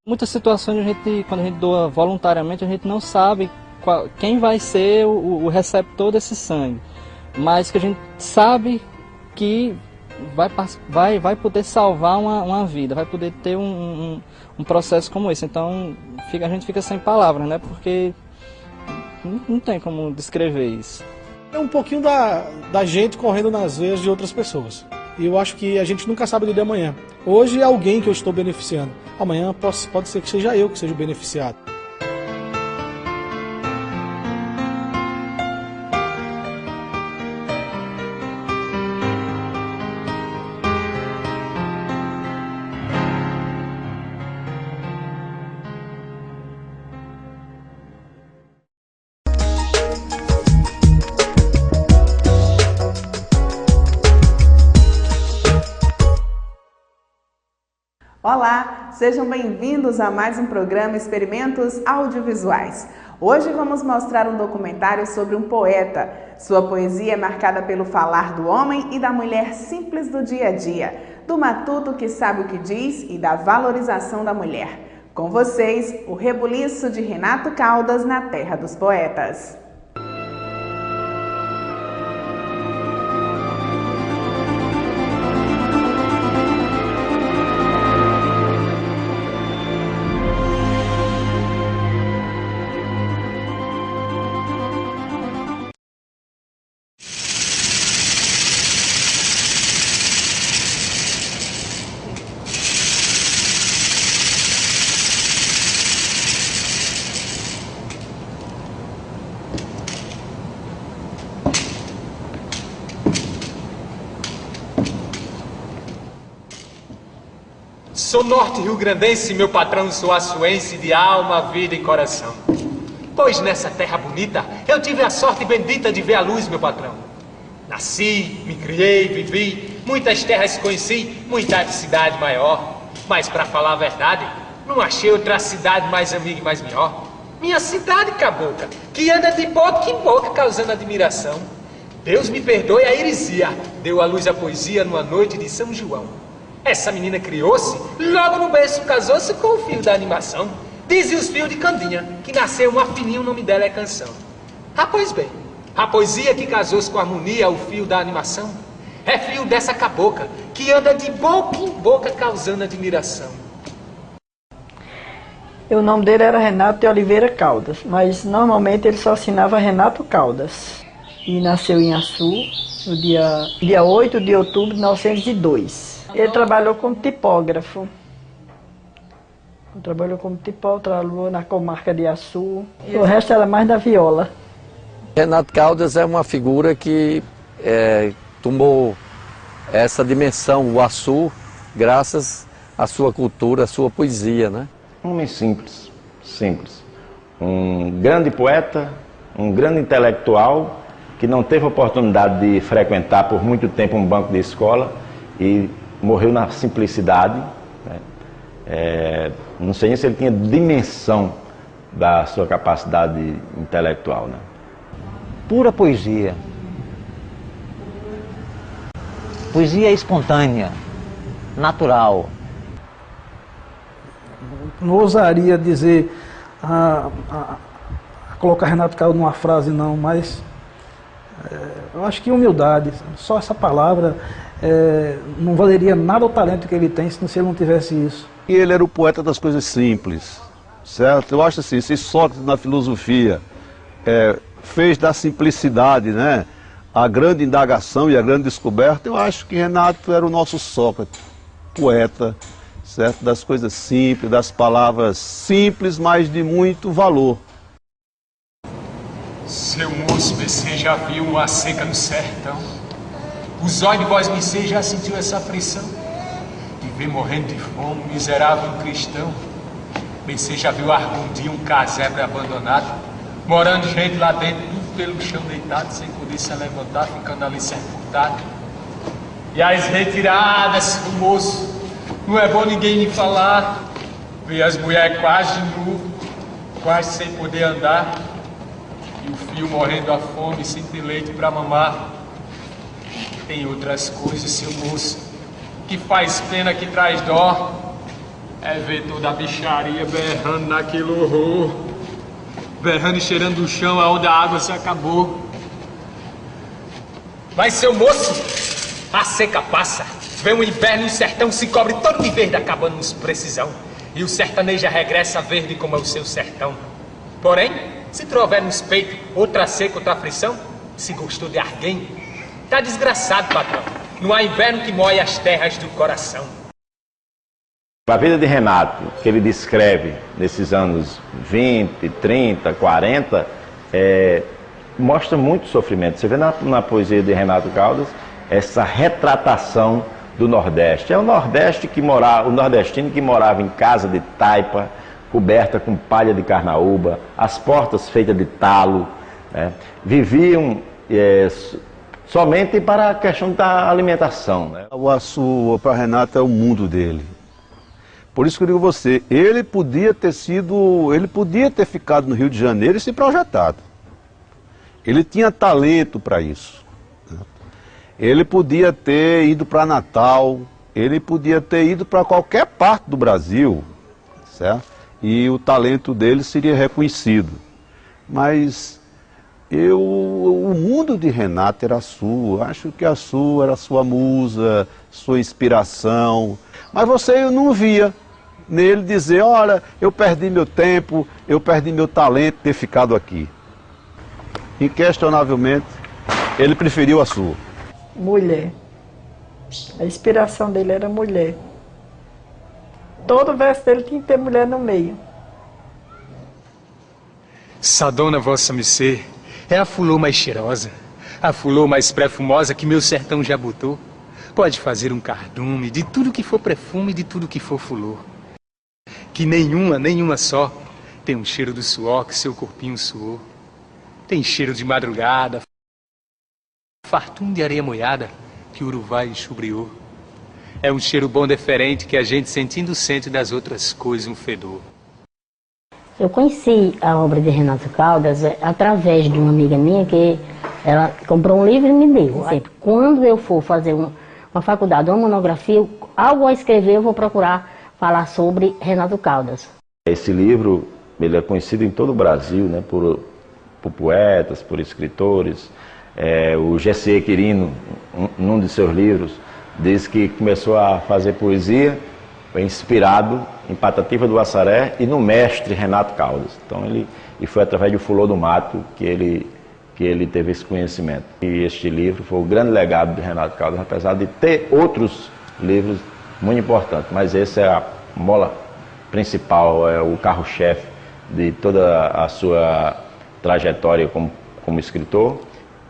Muitas situações quando a gente doa voluntariamente, a gente não sabe quem vai ser o receptor desse sangue, mas que a gente sabe que vai poder salvar uma vida, vai poder ter um processo como esse. Então a gente fica sem palavras, né? Porque não tem como descrever isso. É um pouquinho da gente correndo nas veias de outras pessoas. E eu acho que a gente nunca sabe do dia de amanhã. Hoje é alguém que eu estou beneficiando. Amanhã pode ser que seja eu que seja o beneficiado. Olá, sejam bem-vindos a mais um programa Experimentos Audiovisuais. Hoje vamos mostrar um documentário sobre um poeta. Sua poesia é marcada pelo falar do homem e da mulher simples do dia a dia, do matuto que sabe o que diz e da valorização da mulher. Com vocês, o rebuliço de Renato Caldas na Terra dos Poetas. Sou norte-rio-grandense, meu patrão, sou açuense de alma, vida e coração. Pois nessa terra bonita, eu tive a sorte bendita de ver a luz, meu patrão. Nasci, me criei, vivi, muitas terras conheci, muita cidade maior. Mas pra falar a verdade, não achei outra cidade mais amiga e mais melhor. Minha cidade, cabocla, que anda de boca em boca causando admiração. Deus me perdoe a heresia, deu à luz a poesia numa noite de São João. Essa menina criou-se, logo no berço casou-se com o fio da animação. Dizem os fios de Candinha, que nasceu uma fininha, o nome dela é canção. Ah, pois bem, a poesia que casou-se com a harmonia, o fio da animação, é fio dessa cabocla, que anda de boca em boca causando admiração. O nome dele era Renato de Oliveira Caldas, mas normalmente ele só assinava Renato Caldas. E nasceu em Açu, no dia 8 de outubro de 1902. Ele trabalhou como tipógrafo. Trabalhou na comarca de Açu. O resto era mais da viola. Renato Caldas é uma figura que tomou essa dimensão, o Açu, graças à sua cultura, à sua poesia, né? Um homem simples. Um grande poeta, um grande intelectual, que não teve oportunidade de frequentar por muito tempo um banco de escola e morreu na simplicidade, né? Não sei nem se ele tinha dimensão da sua capacidade intelectual, né? Pura poesia. Poesia espontânea, natural. Não ousaria dizer, colocar Renato Caldas numa frase não, mas eu acho que humildade, só essa palavra não valeria nada o talento que ele tem se ele não tivesse isso. E ele era o poeta das coisas simples, certo? Eu acho assim, se Sócrates na filosofia fez da simplicidade, né, a grande indagação e a grande descoberta, eu acho que Renato era o nosso Sócrates, poeta, certo? Das coisas simples, das palavras simples, mas de muito valor. Seu moço, você já viu uma seca no sertão? Os olhos de vós, você já sentiu essa aflição? De ver morrendo de fome, miserável cristão? Você já viu algum dia um casebre abandonado? Morando gente lá dentro, tudo pelo chão deitado, sem poder se levantar, ficando ali sepultado. E as retiradas, o moço, não é bom ninguém me falar. Ver as mulheres quase nu, quase sem poder andar. E o filho morrendo à fome, sem ter leite para mamar. Tem outras coisas, seu moço, que faz pena, que traz dó. É ver toda a bicharia berrando naquele horror. Berrando e cheirando o chão aonde a água se acabou. Mas, seu moço, a seca passa. Vem o inverno e o sertão se cobre todo de verde, acabando nos precisão. E o sertanejo regressa verde como é o seu sertão. Porém, se trouber nos peitos outra seca, outra aflição, se gostou de alguém, tá desgraçado, patrão. Não há inverno que moe as terras do coração. A vida de Renato, que ele descreve nesses anos 20, 30, 40, mostra muito sofrimento. Você vê na poesia de Renato Caldas essa retratação do Nordeste. É o Nordeste que morava, o nordestino que morava em casa de taipa, coberta com palha de carnaúba, as portas feitas de talo, né? Viviam somente para a questão da alimentação, né? O Açu, para Renato, é o mundo dele. Por isso que eu digo a você, ele podia ter ficado no Rio de Janeiro e se projetado. Ele tinha talento para isso. Ele podia ter ido para Natal, ele podia ter ido para qualquer parte do Brasil, certo? E o talento dele seria reconhecido. Mas o mundo de Renato era Açu. Acho que Açu era sua musa, sua inspiração. Mas você não via nele dizer, olha, eu perdi meu tempo, eu perdi meu talento de ter ficado aqui. Inquestionavelmente, ele preferiu Açu. Mulher. A inspiração dele era mulher. Todo verso dele tinha que ter mulher no meio. Sadona vossa mercê é a fulô mais cheirosa, a fulô mais perfumosa que meu sertão já botou. Pode fazer um cardume de tudo que for perfume, de tudo que for fulô. Que nenhuma só tem um cheiro do suor que seu corpinho suou. Tem cheiro de madrugada, fartum de areia molhada que o uruvai enxubriou. É um cheiro bom diferente que a gente sentindo sente das outras coisas um fedor. Eu conheci a obra de Renato Caldas através de uma amiga minha que ela comprou um livro e me deu. Sempre, quando eu for fazer uma faculdade, uma monografia, algo a escrever, eu vou procurar falar sobre Renato Caldas. Esse livro, ele é conhecido em todo o Brasil, né, por poetas, por escritores. O G.C. Quirino, num de seus livros, diz que começou a fazer poesia inspirado em Patativa do Assaré e no mestre Renato Caldas. Então e foi através do Fulô do Mato que ele teve esse conhecimento. E este livro foi o grande legado de Renato Caldas, apesar de ter outros livros muito importantes, mas esse é a mola principal, é o carro-chefe de toda a sua trajetória como escritor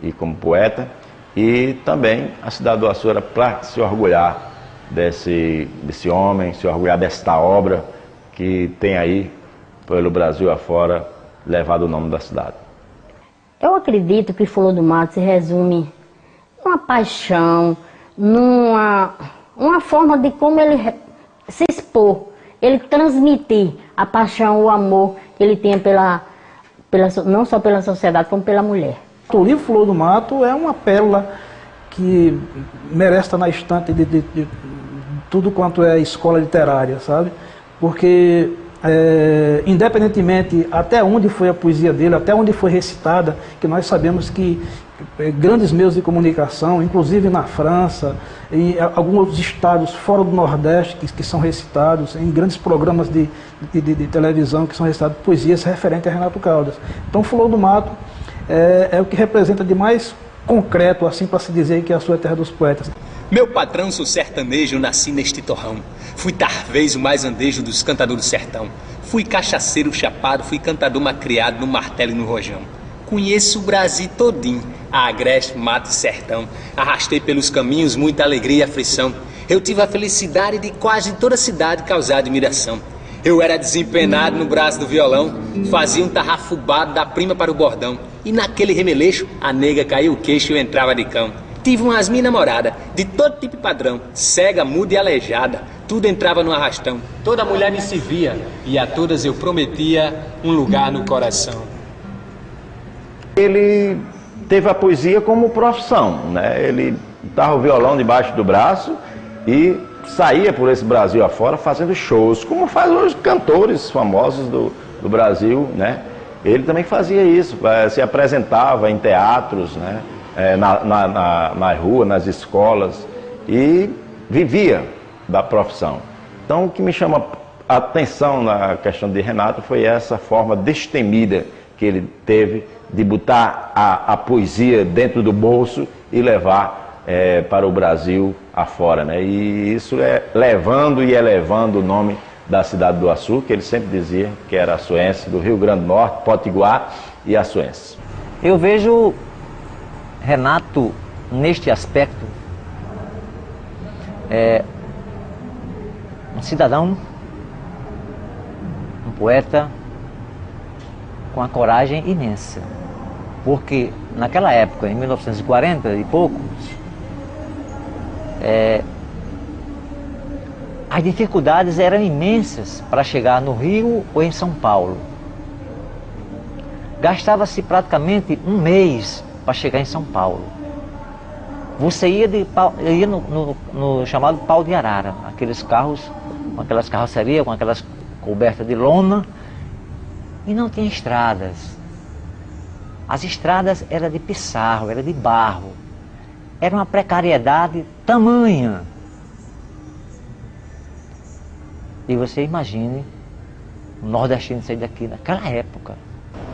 e como poeta. E também a cidade do Açu era para se orgulhar desse homem, se orgulhar desta obra que tem aí pelo Brasil afora levado o nome da cidade. Eu acredito que Fulô do Mato se resume numa paixão, uma forma de como ele se expor, ele transmitir a paixão, o amor que ele tinha não só pela sociedade, como pela mulher. O livro Fulô do Mato é uma pérola que merece estar na estante de tudo quanto é escola literária, sabe? Porque, independentemente até onde foi a poesia dele, até onde foi recitada, que nós sabemos que grandes meios de comunicação, inclusive na França, em alguns estados fora do Nordeste que são recitados, em grandes programas de televisão que são recitados poesias referentes a Renato Caldas. Então, Fulô do Mato é o que representa de mais concreto, assim, para se dizer que é a sua terra dos poetas. Meu patrão, sou sertanejo, nasci neste torrão. Fui talvez o mais andejo dos cantadores do sertão. Fui cachaceiro chapado, fui cantador macriado no martelo e no rojão. Conheço o Brasil todinho, a agreste, mato e sertão. Arrastei pelos caminhos muita alegria e aflição. Eu tive a felicidade de quase toda a cidade causar admiração. Eu era desempenado no braço do violão, fazia um tarrafubado da prima para o bordão. E naquele remeleixo, a nega caiu o queixo e eu entrava de cão. Tive umas minhas namoradas, de todo tipo e padrão, cega, muda e aleijada, tudo entrava no arrastão. Toda mulher me se via, e a todas eu prometia um lugar no coração. Ele teve a poesia como profissão, né? Ele dava o violão debaixo do braço e saía por esse Brasil afora fazendo shows, como fazem os cantores famosos do Brasil, né? Ele também fazia isso, se apresentava em teatros, né? Na rua, nas escolas, e vivia da profissão. Então, o que me chama a atenção na questão de Renato foi essa forma destemida que ele teve de botar a poesia dentro do bolso e levar para o Brasil afora, né? E isso levando e elevando o nome da cidade do Açu, que ele sempre dizia que era açuense, do Rio Grande do Norte, Potiguar e açuense. Eu vejo Renato, neste aspecto, um cidadão, um poeta com a coragem imensa. Porque naquela época, em 1940 e pouco, as dificuldades eram imensas para chegar no Rio ou em São Paulo. Gastava-se praticamente um mês para chegar em São Paulo. Você ia no chamado pau de arara, aqueles carros, com aquelas carrocerias, com aquelas cobertas de lona, e não tinha estradas. As estradas eram de pissarro, eram de barro. Era uma precariedade tamanha. E você imagine o nordestino sair daqui naquela época.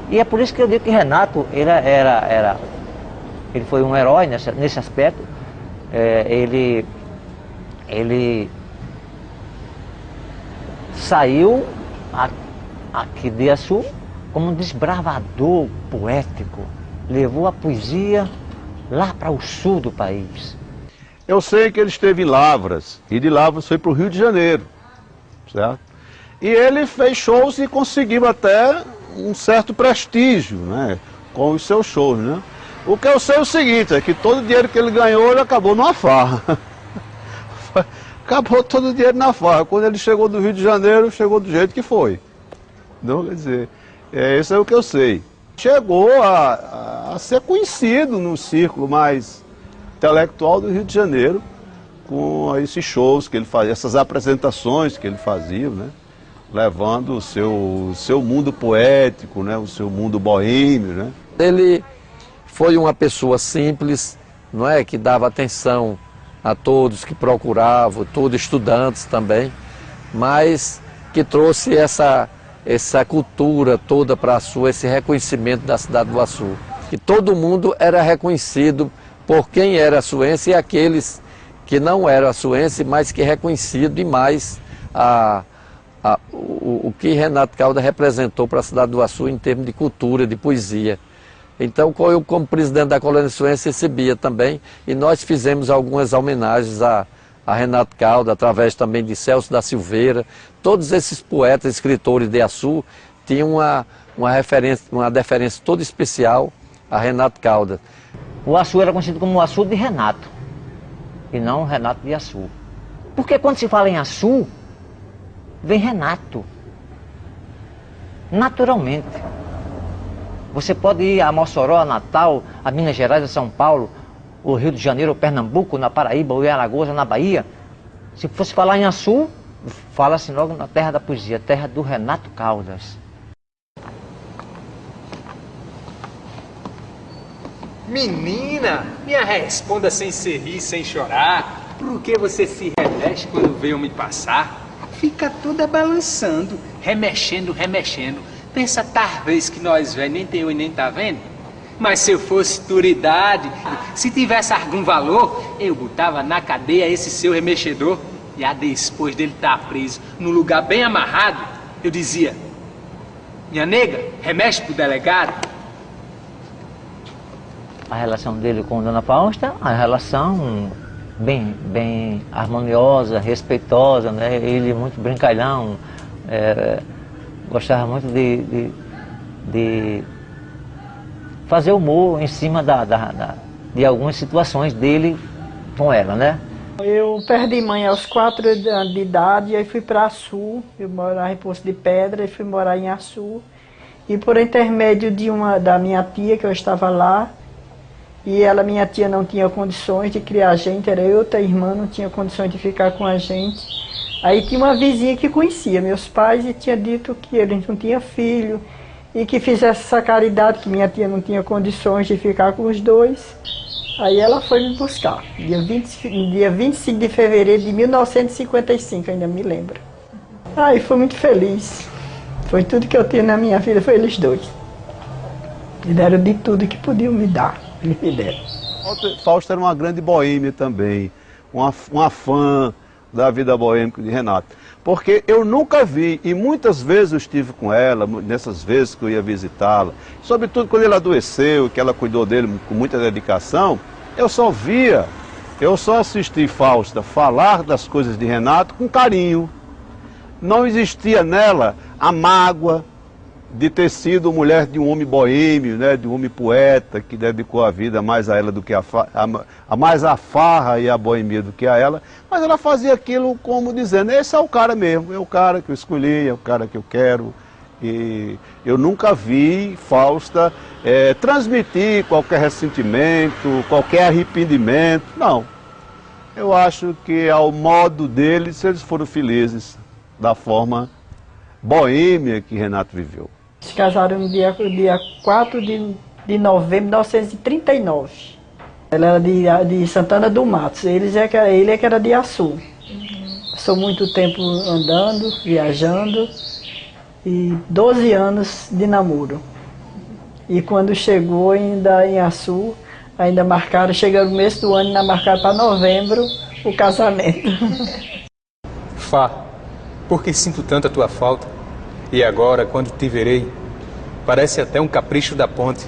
E é por isso que eu digo que Renato ele foi um herói nesse aspecto. Ele saiu aqui de Açu como um desbravador poético. Levou a poesia lá para o sul do país. Eu sei que ele esteve em Lavras, e de Lavras foi para o Rio de Janeiro, certo? E ele fez shows e conseguiu até um certo prestígio, né, com os seus shows, né? O que eu sei é o seguinte, é que todo o dinheiro que ele ganhou, ele acabou numa farra. Acabou todo o dinheiro na farra. Quando ele chegou do Rio de Janeiro, chegou do jeito que foi. Não, quer dizer, isso é o que eu sei. Chegou a ser conhecido no círculo mais intelectual do Rio de Janeiro, com esses shows que ele fazia, essas apresentações que ele fazia, né? Levando o seu mundo poético, né? O seu mundo boêmio, né? Ele foi uma pessoa simples, não é, que dava atenção a todos que procuravam, todos estudantes também, mas que trouxe essa cultura toda para Açu, esse reconhecimento da cidade do Açu. Que todo mundo era reconhecido por quem era açuense e aqueles que não eram açuense, mas que reconhecido demais o que Renato Caldas representou para a cidade do Açu em termos de cultura, de poesia. Então, eu, como presidente da Colônia Açuense, recebia também, e nós fizemos algumas homenagens a Renato Caldas, através também de Celso da Silveira. Todos esses poetas, escritores de Açu, tinham uma deferência toda especial a Renato Caldas. O Açu era conhecido como o Açu de Renato, e não Renato de Açu. Porque quando se fala em Açu, vem Renato, naturalmente. Você pode ir a Mossoró, a Natal, a Minas Gerais, a São Paulo, o Rio de Janeiro, o Pernambuco, na Paraíba, o Alagoas, na Bahia. Se fosse falar em Açu, fala-se logo na terra da poesia, terra do Renato Caldas. Menina, me responda sem se rir, sem chorar. Por que você se remexe quando vê eu me passar? Fica toda balançando, remexendo. Pensa talvez que nós velhos nem tem eu e nem tá vendo? Mas se eu fosse tua idade, se tivesse algum valor, eu botava na cadeia esse seu remexedor. E a depois dele estar preso num lugar bem amarrado, eu dizia: minha nega, remexe pro delegado. A relação dele com Dona Fausta, a relação bem harmoniosa, respeitosa, né? Ele muito brincalhão, gostava muito de fazer humor em cima de algumas situações dele com ela, né? Eu perdi mãe aos 4 anos de idade, aí fui para Açu, eu morava em Poço de Pedra, e fui morar em Açu. E por intermédio da minha tia, que eu estava lá, E ela, minha tia, não tinha condições de criar a gente, era eu e outra irmã, não tinha condições de ficar com a gente. Aí tinha uma vizinha que conhecia meus pais e tinha dito que eles não tinham filho e que fizesse essa caridade, que minha tia não tinha condições de ficar com os dois. Aí ela foi me buscar, dia 25 de fevereiro de 1955, ainda me lembro. Aí fui muito feliz. Foi tudo que eu tinha na minha vida, foi eles dois. Me deram de tudo que podiam me dar, eles me deram. Fausta era uma grande boêmia também, uma fã da vida boêmica de Renato. Porque eu nunca vi, e muitas vezes eu estive com ela, nessas vezes que eu ia visitá-la, sobretudo quando ele adoeceu, que ela cuidou dele com muita dedicação, eu só assisti Fausta falar das coisas de Renato com carinho. Não existia nela a mágoa de ter sido mulher de um homem boêmio, né, de um homem poeta, que dedicou a vida mais a ela do que mais a farra e a boemia do que a ela, mas ela fazia aquilo como dizendo, esse é o cara mesmo, é o cara que eu escolhi, é o cara que eu quero. E eu nunca vi Fausta transmitir qualquer ressentimento, qualquer arrependimento, não. Eu acho que ao modo deles, eles foram felizes da forma boêmia que Renato viveu. Se casaram no dia 4 de novembro de 1939. Ela era de Santana do Matos, ele é que era de Açu. Passou muito tempo andando, viajando, e 12 anos de namoro. E quando chegou ainda em Açu, ainda marcaram, chegou no mês do ano, ainda marcaram para novembro o casamento. Fá, porque sinto tanto a tua falta, e agora, quando te verei, parece até um capricho da ponte.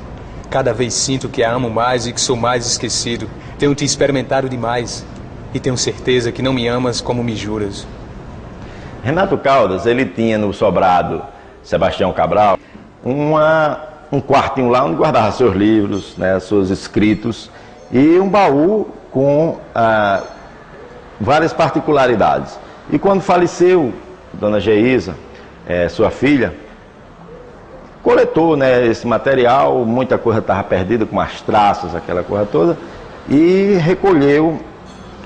Cada vez sinto que a amo mais e que sou mais esquecido. Tenho te experimentado demais, e tenho certeza que não me amas como me juras. Renato Caldas, ele tinha no sobrado Sebastião Cabral um quartinho lá onde guardava seus livros, né, seus escritos, e um baú com várias particularidades. E quando faleceu Dona Geisa, sua filha, coletou, né, esse material, muita coisa estava perdida, com as traças, aquela coisa toda, e recolheu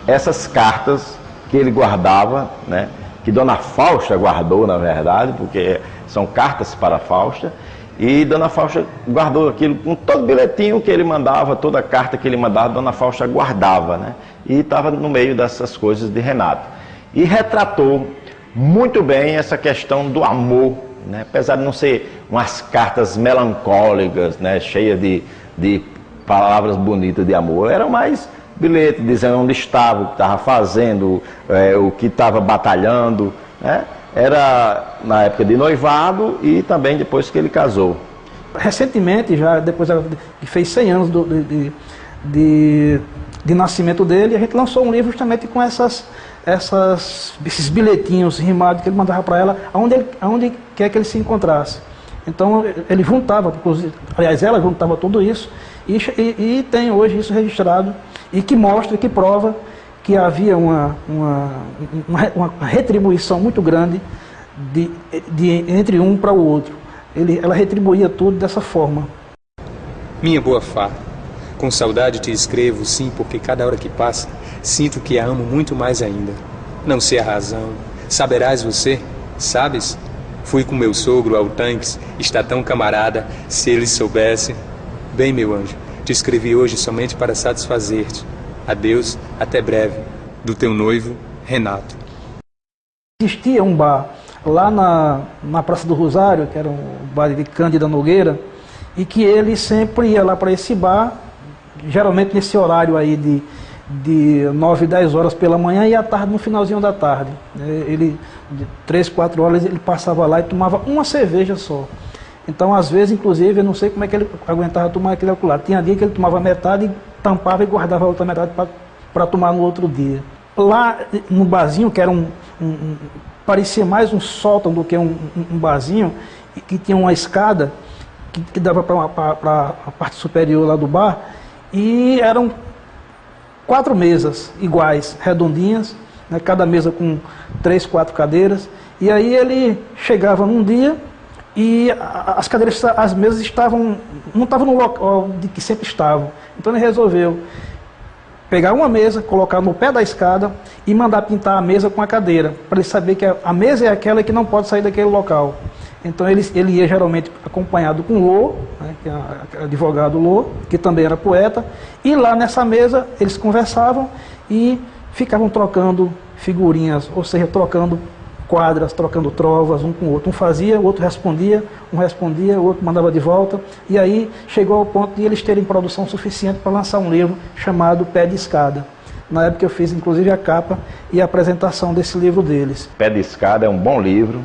essas cartas que ele guardava, né, que Dona Fausta guardou, na verdade, porque são cartas para Fausta, e Dona Fausta guardou aquilo, com todo bilhetinho que ele mandava, toda carta que ele mandava, Dona Fausta guardava, né, e estava no meio dessas coisas de Renato. E retratou muito bem essa questão do amor, né, apesar de não ser umas cartas melancólicas, né, cheias de palavras bonitas de amor, era mais bilhete dizendo onde estava, o que estava fazendo, o que estava batalhando, né? Era na época de noivado e também depois que ele casou. Recentemente, já depois que fez 100 anos de nascimento dele, a gente lançou um livro justamente com esses bilhetinhos rimados que ele mandava para ela, aonde quer que ele se encontrasse. Então ele juntava, aliás, ela juntava tudo isso e tem hoje isso registrado e que mostra, que prova que havia uma retribuição muito grande entre um para o outro. Ela retribuía tudo dessa forma. Minha boa Fá, com saudade te escrevo, sim, porque cada hora que passa, sinto que a amo muito mais ainda. Não sei a razão, saberás você, sabes? Fui com meu sogro ao Tanques, está tão camarada, se ele soubesse. Bem, meu anjo, te escrevi hoje somente para satisfazer-te. Adeus, até breve. Do teu noivo, Renato. Existia um bar lá na Praça do Rosário, que era um bar de Cândida Nogueira, e que ele sempre ia lá para esse bar, geralmente nesse horário aí de 9, 10 horas pela manhã e à tarde, no finalzinho da tarde. Ele, de 3, 4 horas, ele passava lá e tomava uma cerveja só. Então, às vezes, inclusive, eu não sei como é que ele aguentava tomar aquele alcoolado. Tinha dia que ele tomava metade, tampava e guardava a outra metade para tomar no outro dia. Lá no barzinho, que era parecia mais um sótão do que um barzinho, que tinha uma escada que dava para a parte superior lá do bar, e eram 4 mesas iguais, redondinhas, né, cada mesa com 3, 4 cadeiras. E aí ele chegava num dia, e as cadeiras, as mesas não estavam no local de que sempre estavam. Então ele resolveu pegar uma mesa, colocar no pé da escada e mandar pintar a mesa com a cadeira, para ele saber que a mesa é aquela que não pode sair daquele local. Então ele ia geralmente acompanhado com Lô, né, que é advogado Lô, que também era poeta, e lá nessa mesa eles conversavam e ficavam trocando figurinhas, ou seja, trocando quadras, trocando trovas um com o outro. Um fazia, o outro respondia, o outro mandava de volta, e aí chegou ao ponto de eles terem produção suficiente para lançar um livro chamado Pé de Escada. Na época eu fiz inclusive a capa e a apresentação desse livro deles. Pé de Escada é um bom livro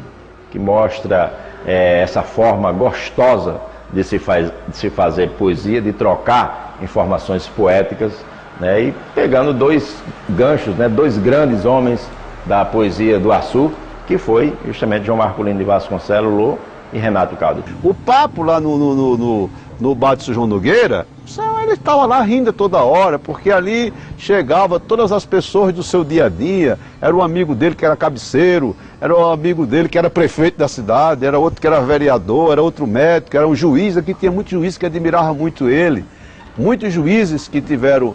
que mostra essa forma gostosa de se fazer poesia, de trocar informações poéticas, né, e pegando dois ganchos, né, dois grandes homens da poesia do Açu, que foi justamente João Marculino de Vasconcelos Lô e Renato Caldas. O papo lá no bar de São João Nogueira, ele estava lá rindo toda hora, porque ali chegava todas as pessoas do seu dia a dia. Era um amigo dele que era cabeceiro, era um amigo dele que era prefeito da cidade, era outro que era vereador, era outro médico, era um juiz. Aqui tinha muitos juízes que admiravam muito ele. Muitos juízes que tiveram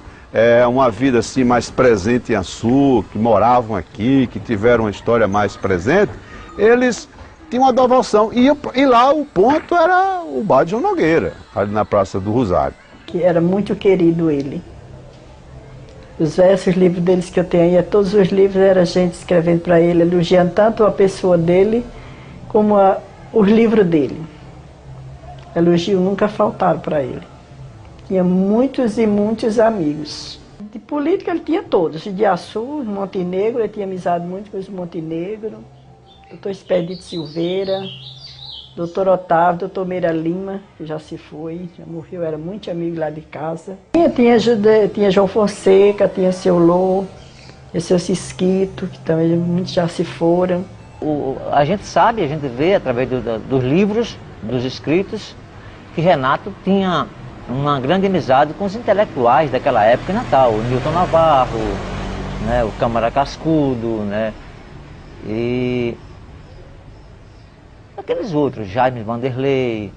uma vida assim mais presente em Açu, que moravam aqui, que tiveram uma história mais presente, eles tinham uma devoção. E lá o ponto era o bar de João Nogueira, ali na Praça do Rosário. Que era muito querido ele. Os versos, livros deles que eu tenho aí, todos os livros era gente escrevendo para ele, elogiando tanto a pessoa dele como os livros dele. Elogios nunca faltaram para ele. Tinha muitos e muitos amigos. De política ele tinha todos. De Açu, Montenegro, ele tinha amizade muito com os Montenegro. Doutor Expedito Silveira, doutor Otávio, doutor Meira Lima, que já se foi, já morreu, era muito amigo lá de casa. Tinha João Fonseca, tinha seu Lô, seu Cisquito, que também muitos já se foram. A gente sabe, a gente vê através dos livros, dos escritos, que Renato tinha uma grande amizade com os intelectuais daquela época em Natal, o Newton Navarro, né, o Câmara Cascudo, né, e aqueles outros, Jaime Vanderlei,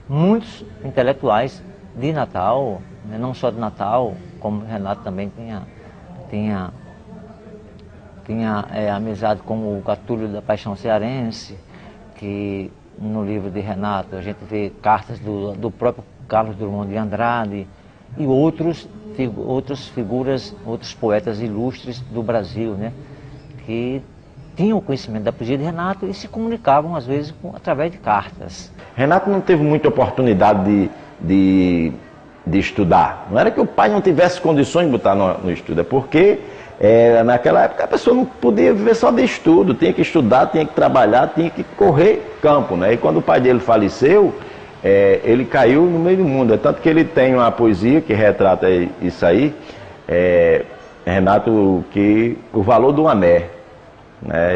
muitos intelectuais de Natal, né, não só de Natal, como Renato também tinha amizade com o Catúlio da Paixão Cearense, que no livro de Renato a gente vê cartas do próprio Carlos Drummond de Andrade e outras figuras, outros poetas ilustres do Brasil, né, que tinham conhecimento da poesia de Renato e se comunicavam às vezes através de cartas. Renato não teve muita oportunidade de estudar. Não era que o pai não tivesse condições de botar no estudo, é porque naquela época a pessoa não podia viver só de estudo, tinha que estudar, tinha que trabalhar, tinha que correr campo, né? E quando o pai dele faleceu, ele caiu no meio do mundo. É tanto que ele tem uma poesia que retrata isso aí, Renato, que o valor do ané.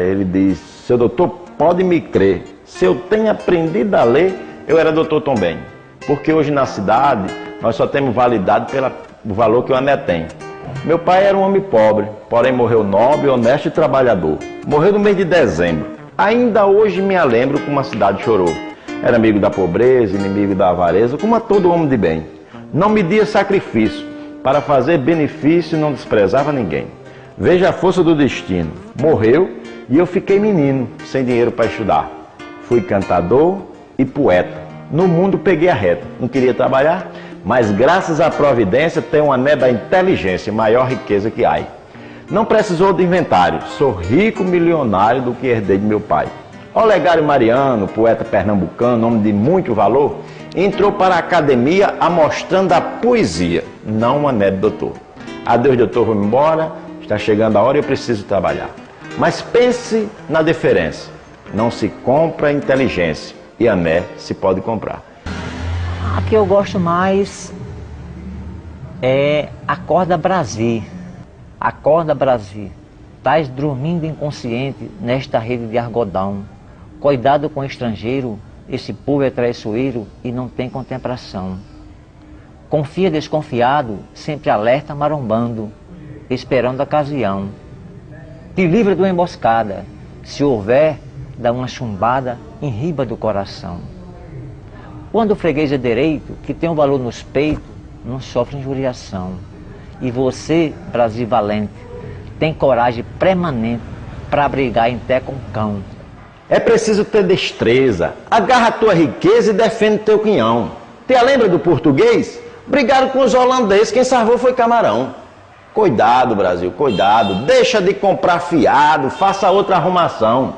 Ele diz: seu doutor, pode me crer, se eu tenho aprendido a ler, eu era doutor também. Porque hoje na cidade nós só temos validade pelo valor que o ané tem. Meu pai era um homem pobre, porém morreu nobre, honesto e trabalhador. Morreu no mês de dezembro. Ainda hoje me lembro como a cidade chorou. Era amigo da pobreza, inimigo da avareza, como a todo homem de bem. Não media sacrifício, para fazer benefício não desprezava ninguém. Veja a força do destino. Morreu e eu fiquei menino, sem dinheiro para estudar. Fui cantador e poeta. No mundo peguei a reta. Não queria trabalhar, mas graças à providência tenho um ané da inteligência, maior riqueza que há. Não precisou de inventário, sou rico milionário do que herdei de meu pai. Olegário Mariano, poeta pernambucano, homem de muito valor, entrou para a academia amostrando a poesia, não o ané de doutor. Adeus, doutor, vou embora, está chegando a hora e eu preciso trabalhar. Mas pense na diferença, não se compra inteligência e ané se pode comprar. A que eu gosto mais é Acorda Brasil. Acorda Brasil, estás dormindo inconsciente nesta rede de argodão. Cuidado com o estrangeiro, esse povo é traiçoeiro e não tem contemplação. Confia desconfiado, sempre alerta marombando, esperando a ocasião. Te livra de uma emboscada, se houver, dá uma chumbada em riba do coração. Quando o freguês é direito, que tem um valor nos peitos, não sofre injuriação. E você, Brasil valente, tem coragem permanente para brigar em té com cão. É preciso ter destreza, agarra a tua riqueza e defende teu quinhão. Te lembra do português? Brigaram com os holandeses, quem salvou foi Camarão. Cuidado, Brasil, cuidado, deixa de comprar fiado, faça outra arrumação.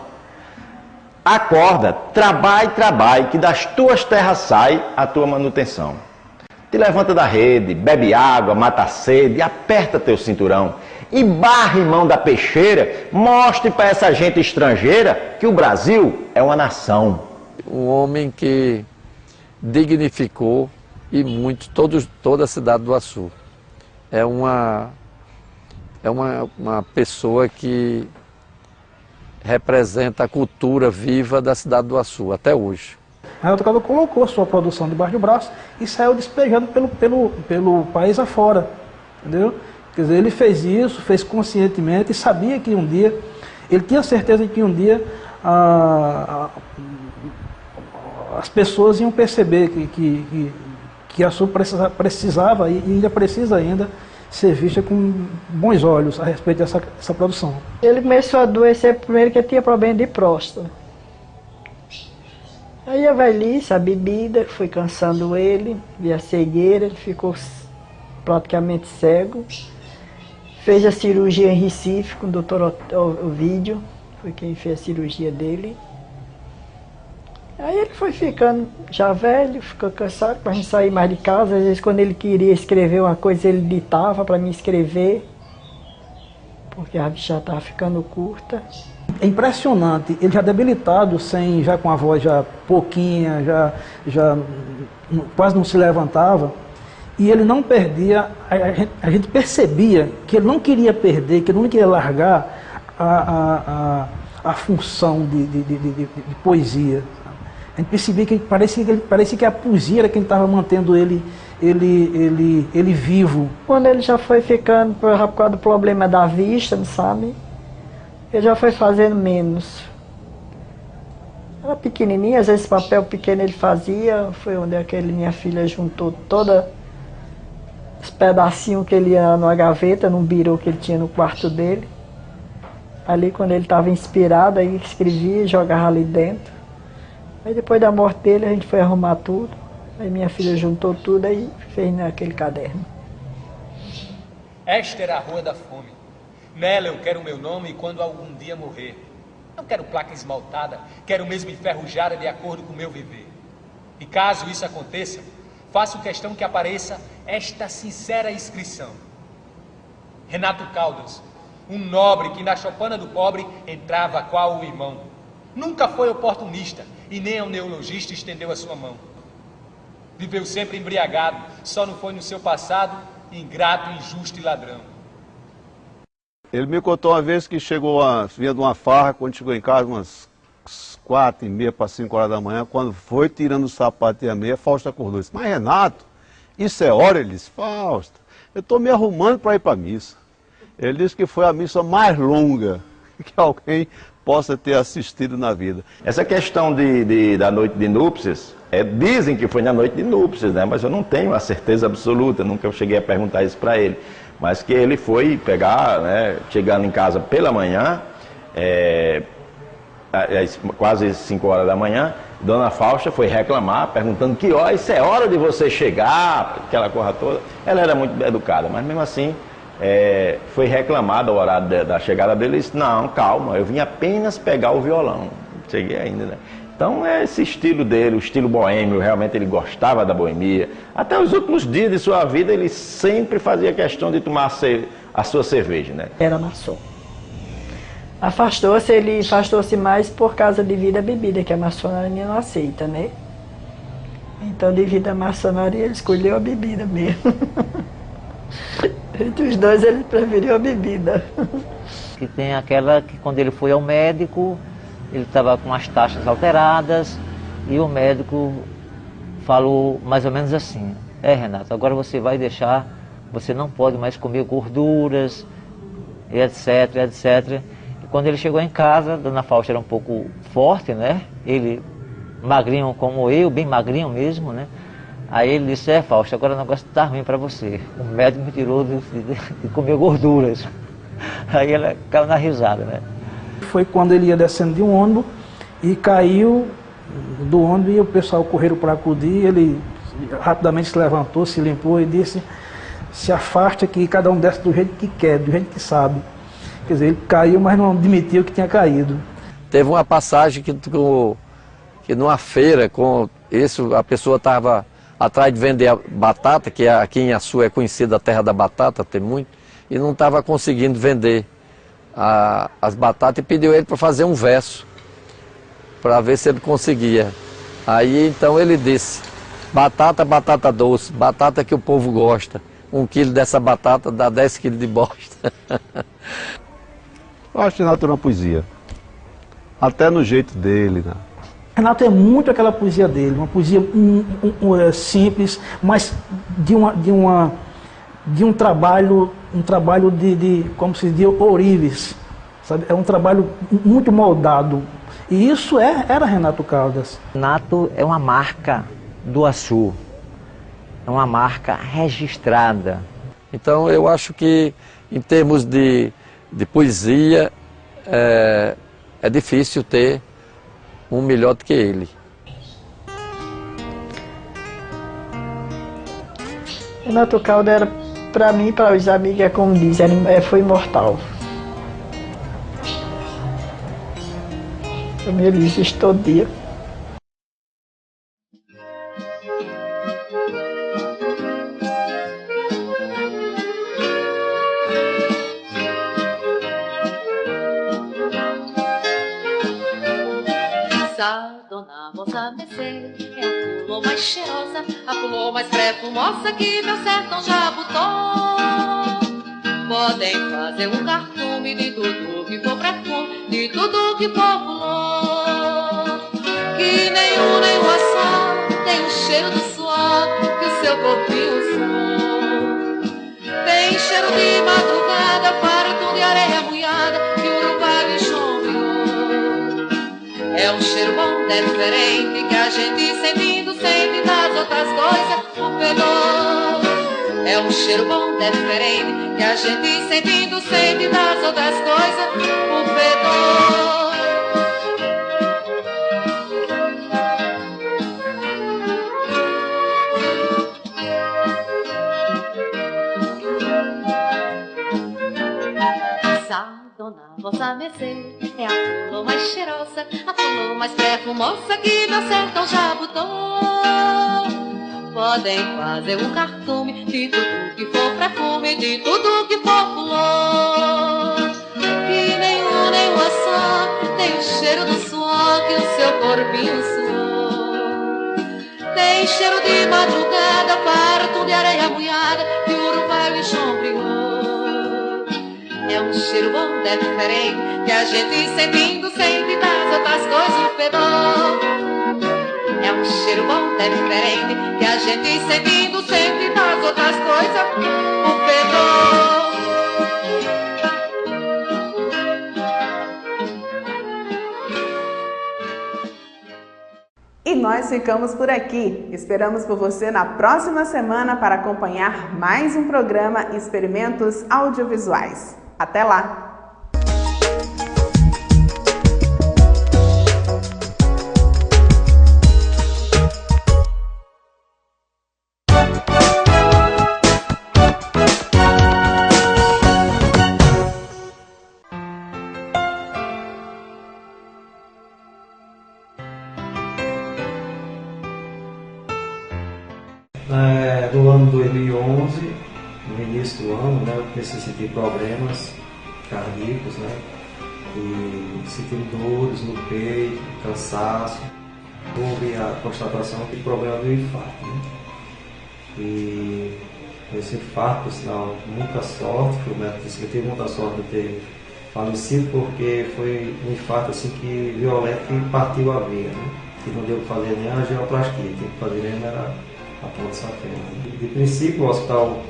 Acorda, trabalhe, que das tuas terras sai a tua manutenção. Te levanta da rede, bebe água, mata a sede, aperta teu cinturão. E barre mão da peixeira, mostre para essa gente estrangeira que o Brasil é uma nação. Um homem que dignificou e muito toda a cidade do Açu. É uma pessoa que representa a cultura viva da cidade do Açu, até hoje. Renato Caldas colocou sua produção debaixo do braço e saiu despejando pelo país afora, entendeu? Quer dizer, ele fez isso, fez conscientemente e sabia que um dia, ele tinha certeza de que um dia as pessoas iam perceber que a Açu precisava e ainda precisa ser vista com bons olhos a respeito dessa produção. Ele começou a adoecer primeiro que tinha problema de próstata. Aí a velhice, a bebida, foi cansando ele, via cegueira, ele ficou praticamente cego. Fez a cirurgia em Recife com o doutor Ovídio, foi quem fez a cirurgia dele. Aí ele foi ficando já velho, ficou cansado para a gente sair mais de casa. Às vezes quando ele queria escrever uma coisa, ele ditava para mim escrever, porque a já estava ficando curta. É impressionante, ele já debilitado, já com a voz já pouquinha, já quase não se levantava, e ele não perdia, a gente percebia que ele não queria perder, que ele não queria largar a função de poesia. A gente percebia que parecia que a poesia era quem estava mantendo ele vivo. Quando ele já foi ficando, por causa do problema da vista, sabe? Ele já foi fazendo menos. Era pequenininho, às vezes papel pequeno ele fazia, foi onde minha filha juntou todos os pedacinhos que ele ia numa gaveta, num birô que ele tinha no quarto dele. Ali quando ele estava inspirado, aí escrevia e jogava ali dentro. Aí depois da morte dele a gente foi arrumar tudo. Aí minha filha juntou tudo e fez naquele caderno. Esta era a Rua da Fome. Nela eu quero o meu nome quando algum dia morrer. Não quero placa esmaltada, quero mesmo enferrujada de acordo com o meu viver. E caso isso aconteça, faço questão que apareça esta sincera inscrição. Renato Caldas, um nobre que na chopana do pobre entrava qual o irmão. Nunca foi oportunista e nem ao neologista estendeu a sua mão. Viveu sempre embriagado, só não foi no seu passado ingrato, injusto e ladrão. Ele me contou uma vez que vinha de uma farra, quando chegou em casa, umas 4h30 para 5 horas da manhã, quando foi tirando o sapato e a meia, Fausto acordou e disse: mas Renato, isso é hora? Ele disse: Fausto, eu estou me arrumando para ir para a missa. Ele disse que foi a missa mais longa que alguém possa ter assistido na vida. Essa questão da noite de núpcias, dizem que foi na noite de núpcias, né? Mas eu não tenho a certeza absoluta, nunca eu cheguei a perguntar isso para ele. Mas que ele foi pegar, né, chegando em casa pela manhã, quase 5 horas da manhã, Dona Fausta foi reclamar, perguntando que hora, isso é hora de você chegar, aquela coisa toda. Ela era muito educada, mas mesmo assim, foi reclamada o horário da chegada dele. Ele disse: não, calma, eu vim apenas pegar o violão, cheguei ainda, né? Então é esse estilo dele, o estilo boêmio, realmente ele gostava da boemia. Até os últimos dias de sua vida ele sempre fazia questão de tomar a sua cerveja, né? Era maçom. Ele afastou-se mais por causa devido à bebida, que a maçonaria não aceita, né? Então devido à maçonaria ele escolheu a bebida mesmo. Entre os dois ele preferiu a bebida. Que tem aquela que quando ele foi ao médico, ele estava com as taxas alteradas e o médico falou mais ou menos assim: Renato, agora você vai você não pode mais comer gorduras, etc, etc. E quando ele chegou em casa, Dona Fausta era um pouco forte, né? Ele, magrinho como eu, bem magrinho mesmo, né? Aí ele disse, Fausta, agora o negócio tá ruim para você. O médico me tirou de comer gorduras. Aí ela caiu na risada, né? Foi quando ele ia descendo de um ônibus e caiu do ônibus e o pessoal correram para acudir. Ele rapidamente se levantou, se limpou e disse, se afasta que cada um desce do jeito que quer, do jeito que sabe. Quer dizer, ele caiu, mas não admitiu que tinha caído. Teve uma passagem que numa feira, a pessoa estava atrás de vender batata, que aqui em Açu é conhecida a terra da batata, tem muito, e não estava conseguindo vender as batatas e pediu ele para fazer um verso, para ver se ele conseguia. Aí então ele disse, batata, batata doce, batata que o povo gosta, 1 quilo dessa batata dá 10 quilos de bosta. Eu acho que Renato era uma poesia, até no jeito dele, né? Renato é muito aquela poesia dele, uma poesia simples, mas de um trabalho como se diz, ourives, sabe? É um trabalho muito moldado. E isso era Renato Caldas. Renato é uma marca do Açu, é uma marca registrada. Então eu acho que em termos de poesia é difícil ter um melhor do que ele. Renato Caldas era, para mim, para os amigos, é como diz, foi imortal. Eu me li isso todo dia. Dona Rosa Mercê é a flor mais cheirosa, a flor mais perfumosa que meu sertão já botou. Podem fazer um cardume de tudo que for perfume, de tudo que for flor. Que nenhum só tem o cheiro do suor que o seu corpinho suou. Tem cheiro de madrugada, farto de areia molhada que o orvalho chumbiou. É um cheiro bom, diferente, que a gente sentindo, sente das outras coisas o fedor. É um cheiro bom, diferente, que a gente sentindo, sente das outras coisas o fedor. Dona Rosa Mercê é a flor mais cheirosa, a flor mais perfumosa que meu sertão já botou. Podem fazer um cardume de tudo que for perfume, de tudo que for flor. Que nenhuma só tem o cheiro do suor que o seu corpinho suou. Tem cheiro de madrugada, farto de areia molhada que o orvalho chumbriou. É um cheiro bom, diferente, que a gente sentindo, sente das outras coisas o fedor. É um cheiro bom, diferente, que a gente sentindo, sente das outras coisas o fedor. E nós ficamos por aqui. Esperamos por você na próxima semana para acompanhar mais um programa Experimentos Audiovisuais. Até lá! No ano 2011, no início do ano, né, eu comecei a sentir problemas cardíacos, né, e sentindo dores no peito, cansaço. Houve a constatação de problema do infarto, né, e esse infarto, por sinal, muita sorte, o médico disse que eu tive muita sorte de ter falecido, porque foi um infarto assim que violento que partiu a veia, né, que não deu para fazer nem a angioplastia, tinha que fazer mesmo era a ponte safena. De princípio, o hospital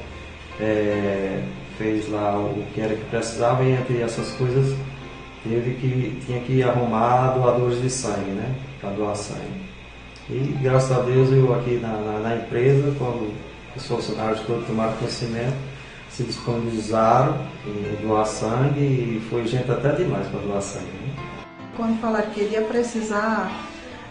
fez lá o que era que precisava, e entre essas coisas tinha que arrumar doadores de sangue, né? Para doar sangue. E graças a Deus eu aqui na empresa, quando os funcionários todos tomaram conhecimento, se disponibilizaram em doar sangue e foi gente até demais para doar sangue. Né? Quando falaram que ele ia precisar,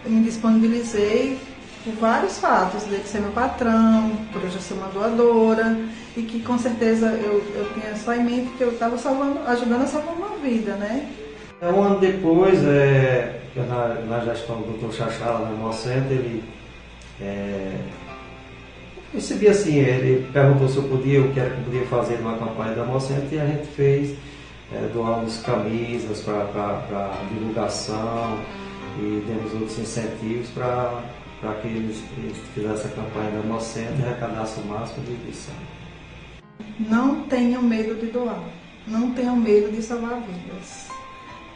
eu me disponibilizei por vários fatos, dele ser meu patrão, por eu já ser uma doadora, e que com certeza eu tinha só em mente que eu estava ajudando a salvar uma vida, né? Um ano depois, na gestão do Dr. Xaxá, lá no Hemocentro, ele recebi assim, ele perguntou se eu podia, o que era que eu podia fazer numa campanha da Hemocentro, e a gente fez, doamos camisas para divulgação e demos outros incentivos para que eles fizessem a campanha da Hemocentro e arrecadassem o máximo de sangue. Não tenham medo de doar, não tenham medo de salvar vidas,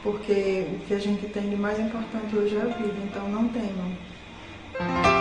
porque o que a gente tem de mais importante hoje é a vida, então não tenham.